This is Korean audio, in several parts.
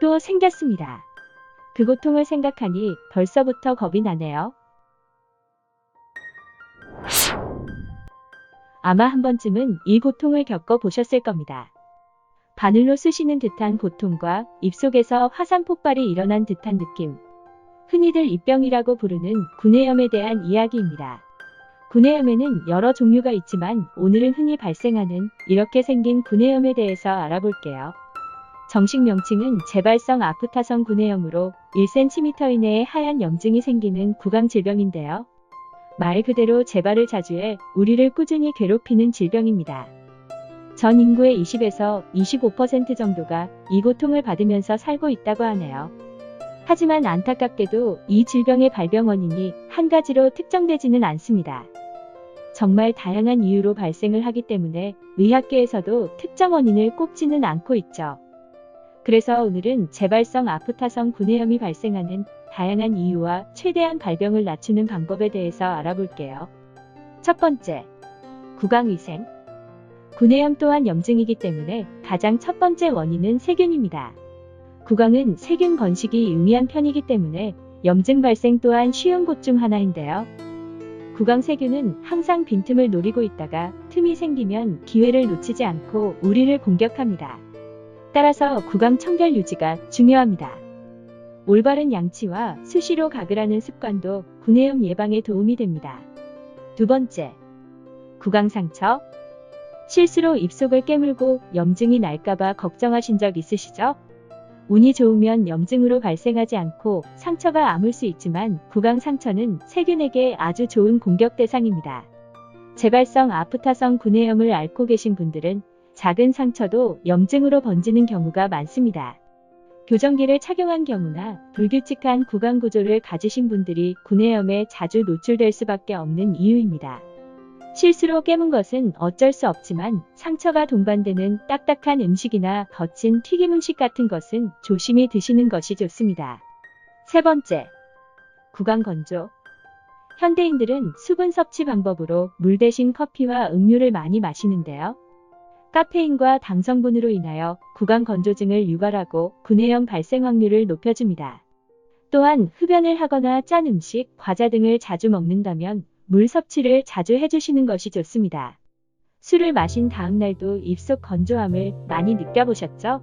또 생겼습니다. 그 고통을 생각하니 벌써부터 겁이 나네요. 아마 한 번쯤은 이 고통을 겪어보셨을 겁니다. 바늘로 쑤시는 듯한 고통과 입속에서 화산 폭발이 일어난 듯한 느낌. 흔히들 입병이라고 부르는 구내염에 대한 이야기입니다. 구내염에는 여러 종류가 있지만 오늘은 흔히 발생하는 이렇게 생긴 구내염에 대해서 알아볼게요. 정식 명칭은 재발성 아프타성 구내염으로 1cm 이내에 하얀 염증이 생기는 구강질병인데요. 말 그대로 재발을 자주 해 우리를 꾸준히 괴롭히는 질병입니다. 전 인구의 20에서 25% 정도가 이 고통을 받으면서 살고 있다고 하네요. 하지만 안타깝게도 이 질병의 발병 원인이 한 가지로 특정되지는 않습니다. 정말 다양한 이유로 발생을 하기 때문에 의학계에서도 특정 원인을 꼽지는 않고 있죠. 그래서 오늘은 재발성 아프타성 구내염이 발생하는 다양한 이유와 최대한 발병을 낮추는 방법에 대해서 알아볼게요. 첫 번째, 구강위생. 구내염 또한 염증이기 때문에 가장 첫 번째 원인은 세균입니다. 구강은 세균 번식이 용이한 편이기 때문에 염증 발생 또한 쉬운 곳 중 하나인데요. 구강 세균은 항상 빈틈을 노리고 있다가 틈이 생기면 기회를 놓치지 않고 우리를 공격합니다. 따라서 구강 청결 유지가 중요합니다. 올바른 양치와 수시로 가글하는 습관도 구내염 예방에 도움이 됩니다. 두 번째, 구강 상처. 실수로 입속을 깨물고 염증이 날까봐 걱정하신 적 있으시죠? 운이 좋으면 염증으로 발생하지 않고 상처가 아물 수 있지만 구강 상처는 세균에게 아주 좋은 공격 대상입니다. 재발성 아프타성 구내염을 앓고 계신 분들은 작은 상처도 염증으로 번지는 경우가 많습니다. 교정기를 착용한 경우나 불규칙한 구강 구조를 가지신 분들이 구내염에 자주 노출될 수밖에 없는 이유입니다. 실수로 깨문 것은 어쩔 수 없지만 상처가 동반되는 딱딱한 음식이나 거친 튀김 음식 같은 것은 조심히 드시는 것이 좋습니다. 세 번째, 구강 건조. 현대인들은 수분 섭취 방법으로 물 대신 커피와 음료를 많이 마시는데요. 카페인과 당 성분으로 인하여 구강 건조증을 유발하고 구내염 발생 확률을 높여줍니다. 또한 흡연을 하거나 짠 음식, 과자 등을 자주 먹는다면 물 섭취를 자주 해주시는 것이 좋습니다. 술을 마신 다음 날도 입속 건조함을 많이 느껴보셨죠?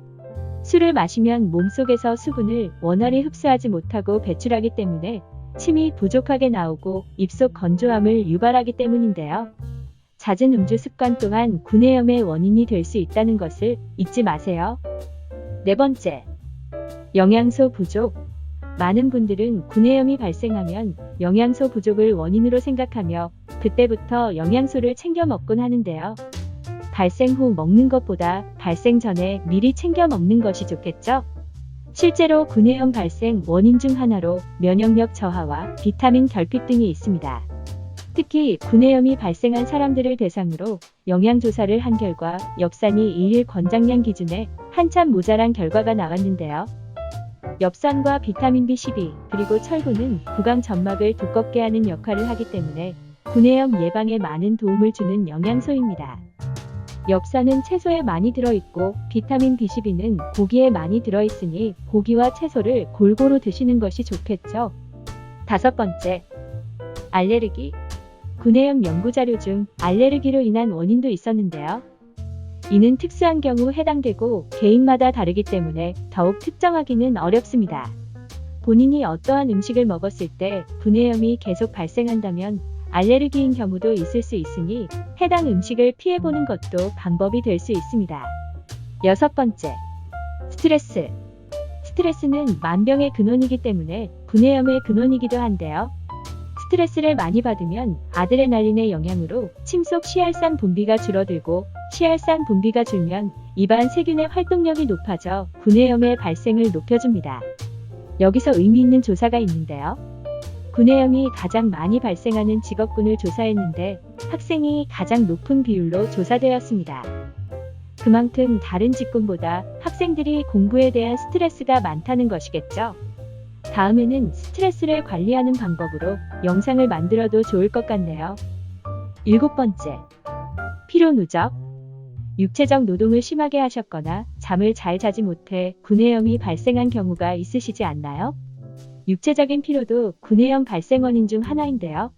술을 마시면 몸속에서 수분을 원활히 흡수하지 못하고 배출하기 때문에 침이 부족하게 나오고 입속 건조함을 유발하기 때문인데요. 잦은 음주 습관 또한 구내염의 원인이 될 수 있다는 것을 잊지 마세요. 네 번째, 영양소 부족. 많은 분들은 구내염이 발생하면 영양소 부족을 원인으로 생각하며 그때부터 영양소를 챙겨 먹곤 하는데요. 발생 후 먹는 것보다 발생 전에 미리 챙겨 먹는 것이 좋겠죠? 실제로 구내염 발생 원인 중 하나로 면역력 저하와 비타민 결핍 등이 있습니다. 특히 구내염이 발생한 사람들을 대상으로 영양조사를 한 결과 엽산이 일일 권장량 기준에 한참 모자란 결과가 나왔는데요. 엽산과 비타민 B12 그리고 철분은 구강 점막을 두껍게 하는 역할을 하기 때문에 구내염 예방에 많은 도움을 주는 영양소입니다. 엽산은 채소에 많이 들어있고 비타민 B12는 고기에 많이 들어있으니 고기와 채소를 골고루 드시는 것이 좋겠죠. 다섯 번째, 알레르기. 구내염 연구자료 중 알레르기로 인한 원인도 있었는데요. 이는 특수한 경우 해당되고 개인마다 다르기 때문에 더욱 특정하기는 어렵습니다. 본인이 어떠한 음식을 먹었을 때 구내염이 계속 발생한다면 알레르기인 경우도 있을 수 있으니 해당 음식을 피해보는 것도 방법이 될 수 있습니다. 여섯 번째, 스트레스. 스트레스는 만병의 근원이기 때문에 구내염의 근원이기도 한데요. 스트레스를 많이 받으면 아드레날린의 영향으로 침속 시알산 분비가 줄어들고 시알산 분비가 줄면 입안 세균의 활동력이 높아져 구내염의 발생을 높여줍니다. 여기서 의미 있는 조사가 있는데요. 구내염이 가장 많이 발생하는 직업군을 조사했는데 학생이 가장 높은 비율로 조사되었습니다. 그만큼 다른 직군보다 학생들이 공부에 대한 스트레스가 많다는 것이겠죠. 다음에는 스트레스를 관리하는 방법으로 영상을 만들어도 좋을 것 같네요. 일곱 번째, 피로 누적. 육체적 노동을 심하게 하셨거나 잠을 잘 자지 못해 구내염이 발생한 경우가 있으시지 않나요? 육체적인 피로도 구내염 발생 원인 중 하나인데요.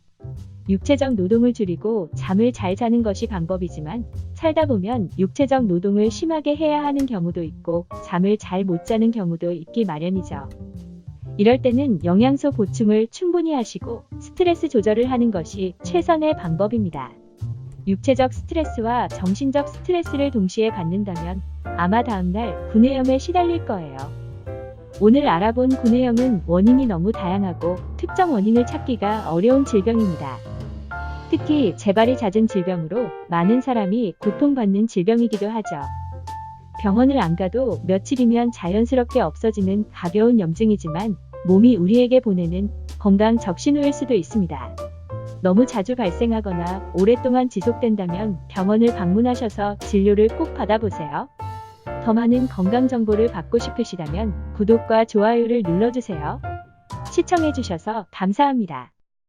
육체적 노동을 줄이고 잠을 잘 자는 것이 방법이지만 살다 보면 육체적 노동을 심하게 해야 하는 경우도 있고 잠을 잘 못 자는 경우도 있기 마련이죠. 이럴 때는 영양소 보충을 충분히 하시고 스트레스 조절을 하는 것이 최선의 방법입니다. 육체적 스트레스와 정신적 스트레스를 동시에 받는다면 아마 다음날 구내염에 시달릴 거예요. 오늘 알아본 구내염은 원인이 너무 다양하고 특정 원인을 찾기가 어려운 질병입니다. 특히 재발이 잦은 질병으로 많은 사람이 고통받는 질병이기도 하죠. 병원을 안 가도 며칠이면 자연스럽게 없어지는 가벼운 염증이지만 몸이 우리에게 보내는 건강 적신호일 수도 있습니다. 너무 자주 발생하거나 오랫동안 지속된다면 병원을 방문하셔서 진료를 꼭 받아보세요. 더 많은 건강 정보를 받고 싶으시다면 구독과 좋아요를 눌러주세요. 시청해주셔서 감사합니다.